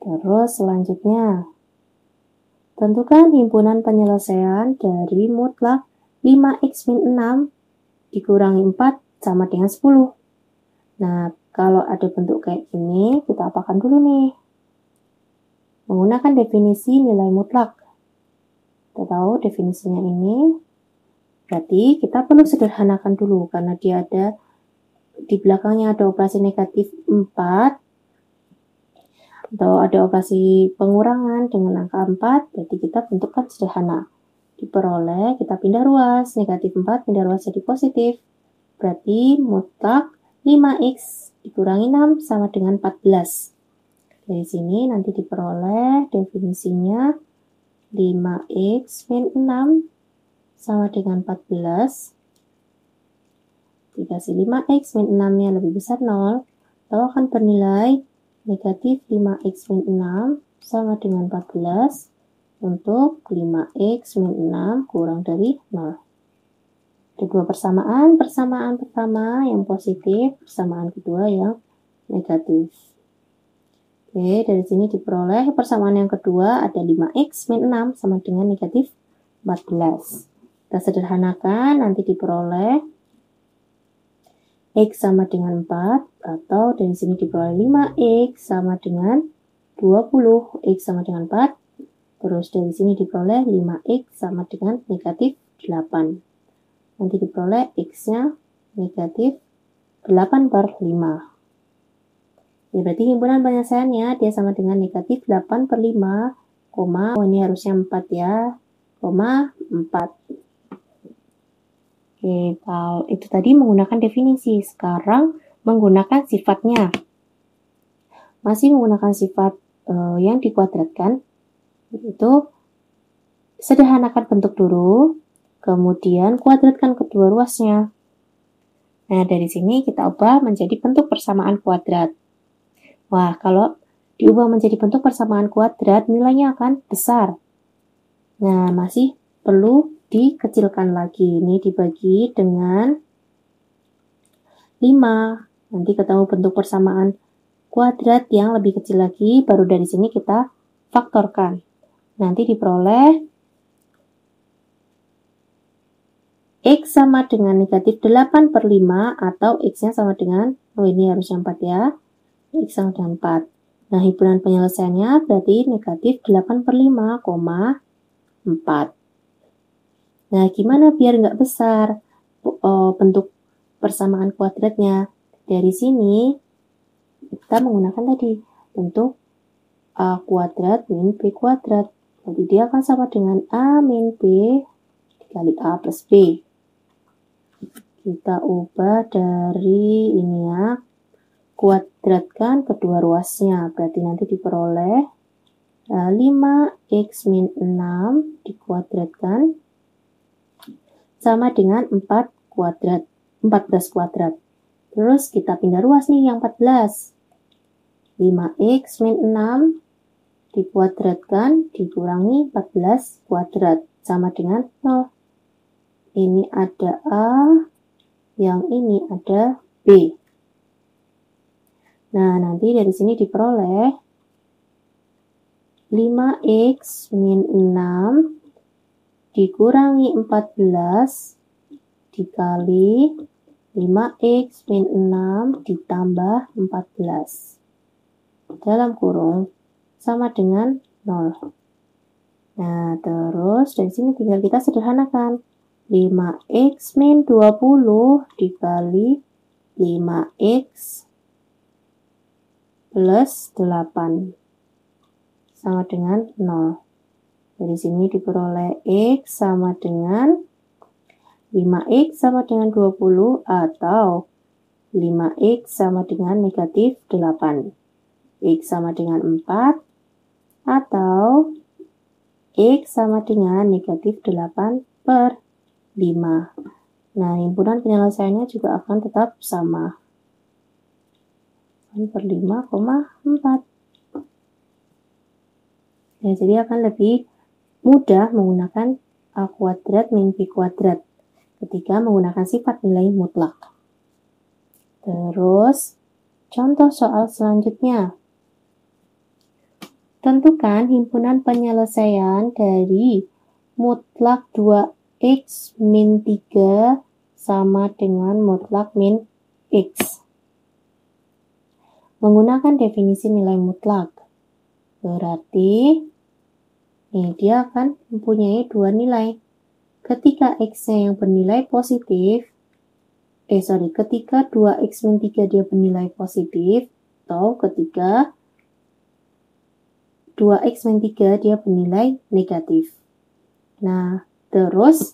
Terus selanjutnya, tentukan himpunan penyelesaian dari mutlak 5x min 6 dikurangi 4 sama dengan 10. Nah, kalau ada bentuk kayak gini, kita apakan dulu nih? Menggunakan definisi nilai mutlak. Kita tahu definisinya ini, berarti kita perlu sederhanakan dulu, karena dia ada di belakangnya ada operasi negatif 4, atau ada operasi pengurangan dengan angka 4, berarti kita bentukkan sederhana. Diperoleh, kita pindah ruas, negatif 4 pindah ruas jadi positif. Berarti mutlak 5x dikurangi 6 sama dengan 14. Dari sini nanti diperoleh definisinya 5x min 6 sama dengan 14. Dikasih 5x min 6-nya lebih besar 0, atau akan bernilai negatif 5x min 6 sama dengan 14 untuk 5x min 6 kurang dari 0. Ada dua persamaan pertama yang positif, persamaan kedua yang negatif. Oke, dari sini diperoleh persamaan yang kedua ada 5x min 6 sama dengan negatif 14. Kita sederhanakan, nanti diperoleh x sama dengan 4, atau dari sini diperoleh 5x sama dengan 20, x sama dengan 4, terus dari sini diperoleh 5x sama dengan negatif 8. Nanti diperoleh x-nya negatif 8 per 5. Ya, berarti himpunan penyelesaiannya dia sama dengan negatif 8 per 5, ini harusnya 4 ya, 4. Oke, kalau itu tadi menggunakan definisi. Sekarang menggunakan sifatnya. Masih menggunakan sifat yang dikuadratkan. Itu sederhanakan bentuk dulu, kemudian kuadratkan kedua ruasnya. Nah, dari sini kita ubah menjadi bentuk persamaan kuadrat. Wah, kalau diubah menjadi bentuk persamaan kuadrat, nilainya akan besar. Nah, masih perlu dikecilkan lagi. Ini dibagi dengan 5. Nanti ketemu bentuk persamaan kuadrat yang lebih kecil lagi, baru dari sini kita faktorkan. Nanti diperoleh x sama dengan negatif 8 per 5, atau x-nya sama dengan, ini harusnya 4 ya, x sama dengan 4. Nah, himpunan penyelesaiannya berarti negatif 8 per 5, 4. Nah, gimana biar nggak besar bentuk persamaan kuadratnya? Dari sini, kita menggunakan tadi bentuk A kuadrat min B kuadrat. Jadi dia akan sama dengan A min B dikali A plus B. Kita ubah dari ini ya, kuadratkan kedua ruasnya. Berarti nanti diperoleh 5x min 6 dikuadratkan sama dengan 14 kuadrat. Terus kita pindah ruas nih yang 14. 5x min 6 dikuadratkan dikurangi 14 kuadrat sama dengan 0. Ini ada A, yang ini ada B. Nah, nanti dari sini diperoleh 5x min 6 dikurangi 14 dikali 5x min 6 ditambah 14 dalam kurung sama dengan 0. Nah, terus dari sini tinggal kita sederhanakan. 5x min 20 dikali 5x plus 8 sama dengan 0. Dari sini diperoleh x sama dengan 5x sama dengan 20, atau 5x sama dengan negatif 8. X sama dengan 4, atau x sama dengan negatif 8 per 5. Nah, himpunan penyelesaiannya juga akan tetap sama. 8 per 5,4. Ya, jadi akan lebih mudah menggunakan A kuadrat min B kuadrat ketika menggunakan sifat nilai mutlak. Terus, contoh soal selanjutnya. Tentukan himpunan penyelesaian dari mutlak 2x min 3 sama dengan mutlak min x. Menggunakan definisi nilai mutlak. Berarti dia akan mempunyai dua nilai. Ketika x-nya yang bernilai positif, ketika 2x min 3 dia bernilai positif, atau ketika 2x min 3 dia bernilai negatif. Nah, terus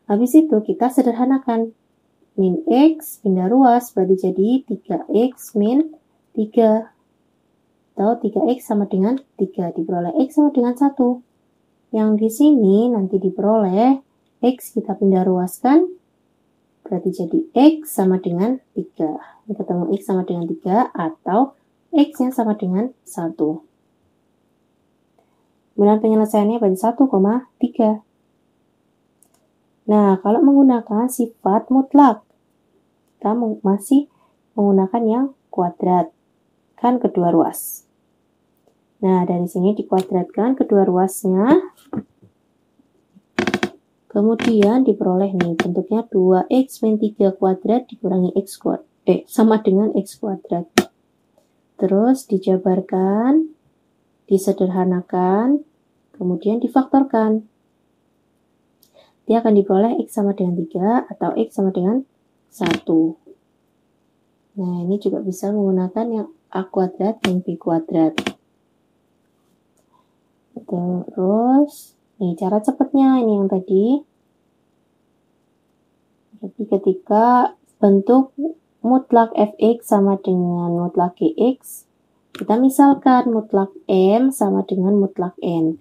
habis itu kita sederhanakan. Min x pindah ruas berarti jadi 3x min 3. Atau 3x sama dengan 3. Diperoleh x sama dengan 1. Yang di sini nanti diperoleh x kita pindah ruaskan. Berarti jadi x sama dengan 3. Ini ketemu x sama dengan 3 atau x-nya sama dengan 1. Kemudian penyelesaiannya berarti 1,3. Nah, kalau menggunakan sifat mutlak, kita masih menggunakan yang kuadrat, kan kedua ruas. Nah, dari sini dikuadratkan kedua ruasnya. Kemudian diperoleh nih, bentuknya 2x min 3 kuadrat dikurangi x kuadrat. Sama dengan x kuadrat. Terus dijabarkan, disederhanakan, kemudian difaktorkan. Dia akan diperoleh x sama dengan 3 atau x sama dengan 1. Nah, ini juga bisa menggunakan yang a kuadrat dan b kuadrat. Terus, nih cara cepatnya ini yang tadi. Jadi ketika bentuk mutlak fx sama dengan mutlak gx, kita misalkan mutlak m sama dengan mutlak n.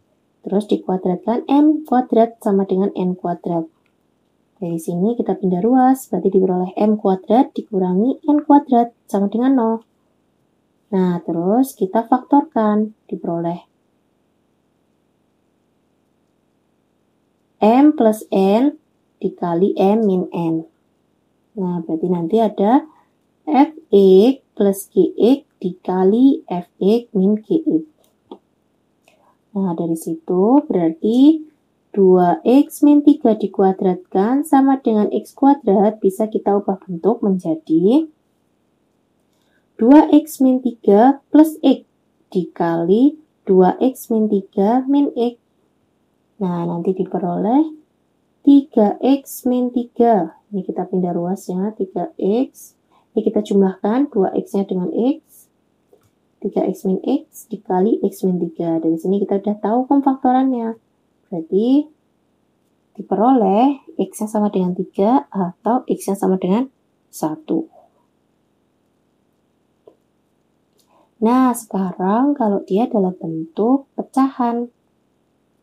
Terus dikuadratkan m kuadrat sama dengan n kuadrat. Dari sini kita pindah ruas, berarti diperoleh m kuadrat dikurangi n kuadrat sama dengan 0. Nah, terus kita faktorkan, diperoleh m plus n dikali m min n. Nah, berarti nanti ada fx plus gx dikali fx min gx. Nah, dari situ berarti 2x min 3 dikuadratkan sama dengan x kuadrat bisa kita ubah bentuk menjadi 2x min 3 plus x dikali 2x min 3 min x. Nah, nanti diperoleh 3x min 3. Ini kita pindah ruas ya, 3x. Ini kita jumlahkan 2x-nya dengan x. 3x min x dikali x min 3. Dari sini kita sudah tahu pemfaktorannya. Berarti diperoleh x-nya sama dengan 3 atau x-nya sama dengan 1. Nah, sekarang kalau dia dalam bentuk pecahan.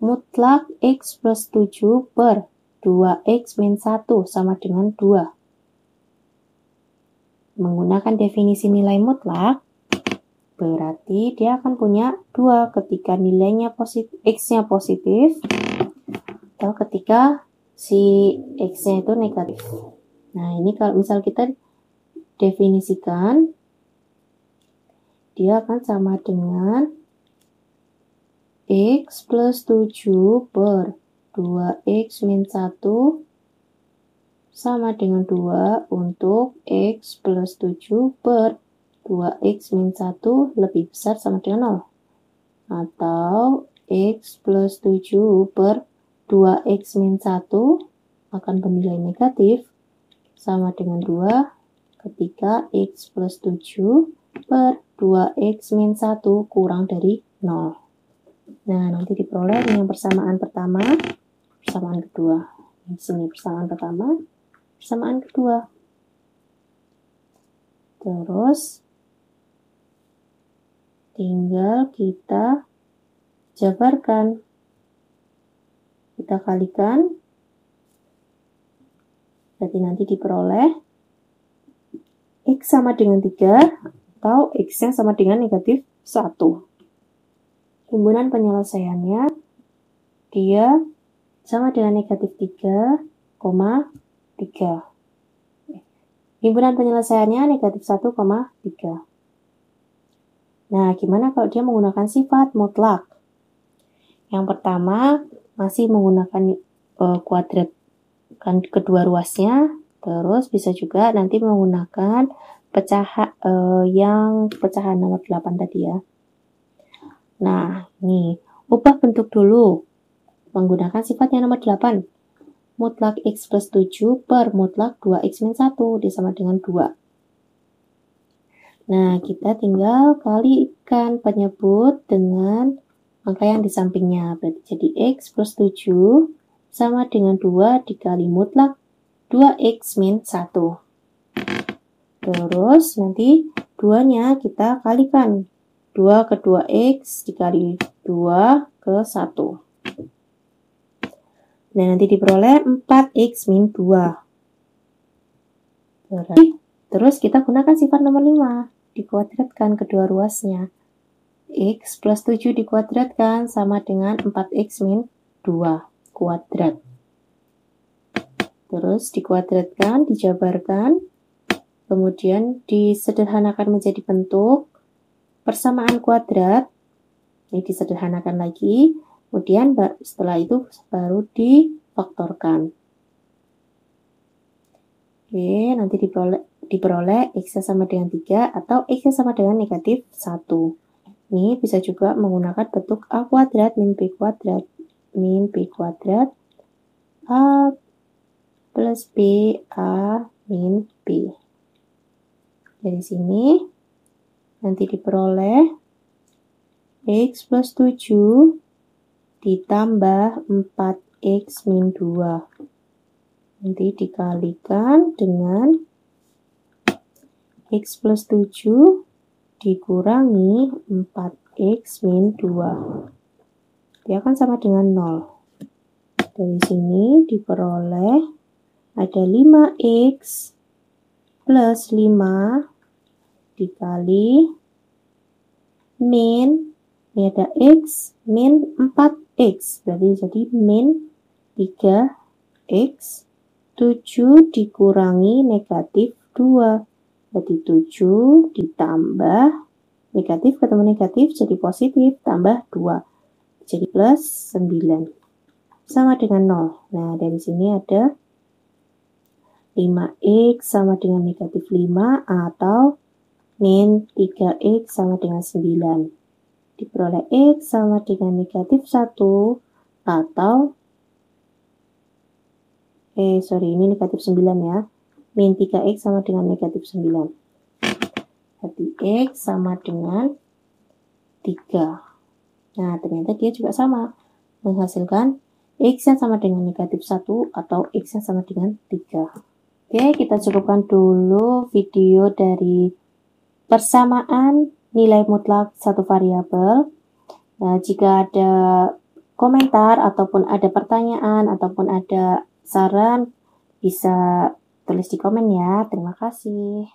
Mutlak x plus 7 per 2x min 1 sama dengan 2. Menggunakan definisi nilai mutlak, berarti dia akan punya 2 ketika nilainya positif, x-nya positif, atau ketika si x-nya itu negatif. Nah, ini kalau misal kita definisikan, dia akan sama dengan x plus 7 per 2x min 1 sama dengan 2 untuk x plus 7 per 2x min 1 lebih besar sama dengan 0. Atau x plus 7 per 2x min 1 akan bernilai negatif sama dengan 2 ketika x plus 7 per 2x min 1 kurang dari 0. Nah, nanti diperoleh dengan persamaan pertama, persamaan kedua. Di sini persamaan pertama, persamaan kedua. Terus, tinggal kita jabarkan. Kita kalikan. Berarti nanti diperoleh x sama dengan 3 atau x-nya sama dengan negatif 1. Himpunan penyelesaiannya dia sama dengan negatif 3,3. Himpunan penyelesaiannya negatif 1,3. Nah, gimana kalau dia menggunakan sifat mutlak? Yang pertama, masih menggunakan kuadratkan kedua ruasnya, terus bisa juga nanti menggunakan yang pecahan nomor 8 tadi ya. Nah, nih, ubah bentuk dulu menggunakan sifat yang nomor 8. Mutlak X plus 7 per mutlak 2X min 1 disama dengan 2. Nah, kita tinggal kalikan penyebut dengan angka yang di sampingnya. Berarti jadi X plus 7 sama dengan 2 dikali mutlak 2X min 1. Terus nanti 2-nya kita kalikan. 2 ke 2X dikali 2 ke 1. Dan nanti diperoleh 4X min 2. Terus kita gunakan sifat nomor 5. Dikuadratkan kedua ruasnya. X plus 7 dikuadratkan sama dengan 4X min 2 kuadrat. Terus dikuadratkan, dijabarkan. Kemudian disederhanakan menjadi bentuk persamaan kuadrat. Ini disederhanakan lagi. Kemudian setelah itu baru difaktorkan. Oke, nanti diperoleh X sama dengan 3 atau X sama dengan negatif 1. Ini bisa juga menggunakan bentuk A kuadrat min B kuadrat. Min B kuadrat A plus B A min B. Dari sini nanti diperoleh X plus 7 ditambah 4X min 2. Nanti dikalikan dengan X plus 7 dikurangi 4X min 2. Dia akan sama dengan 0. Dari sini diperoleh ada 5X plus 5 dikali min, ini ada X min 4X, berarti jadi min 3X, 7 dikurangi negatif 2, berarti 7 ditambah negatif ketemu negatif jadi positif, tambah 2, jadi plus 9, sama dengan 0. Nah, dari sini ada 5X sama dengan negatif 5 atau min 3X sama dengan 9. Diperoleh X sama dengan negatif 1 atau ini negatif 9 ya. Min 3X sama dengan negatif 9. Berarti X sama dengan 3. Nah, ternyata dia juga sama. Menghasilkan X yang sama dengan negatif 1 atau X yang sama dengan 3. Oke, kita cukupkan dulu video dari persamaan nilai mutlak satu variabel. Nah, jika ada komentar ataupun ada pertanyaan ataupun ada saran, bisa tulis di komen ya. Terima kasih.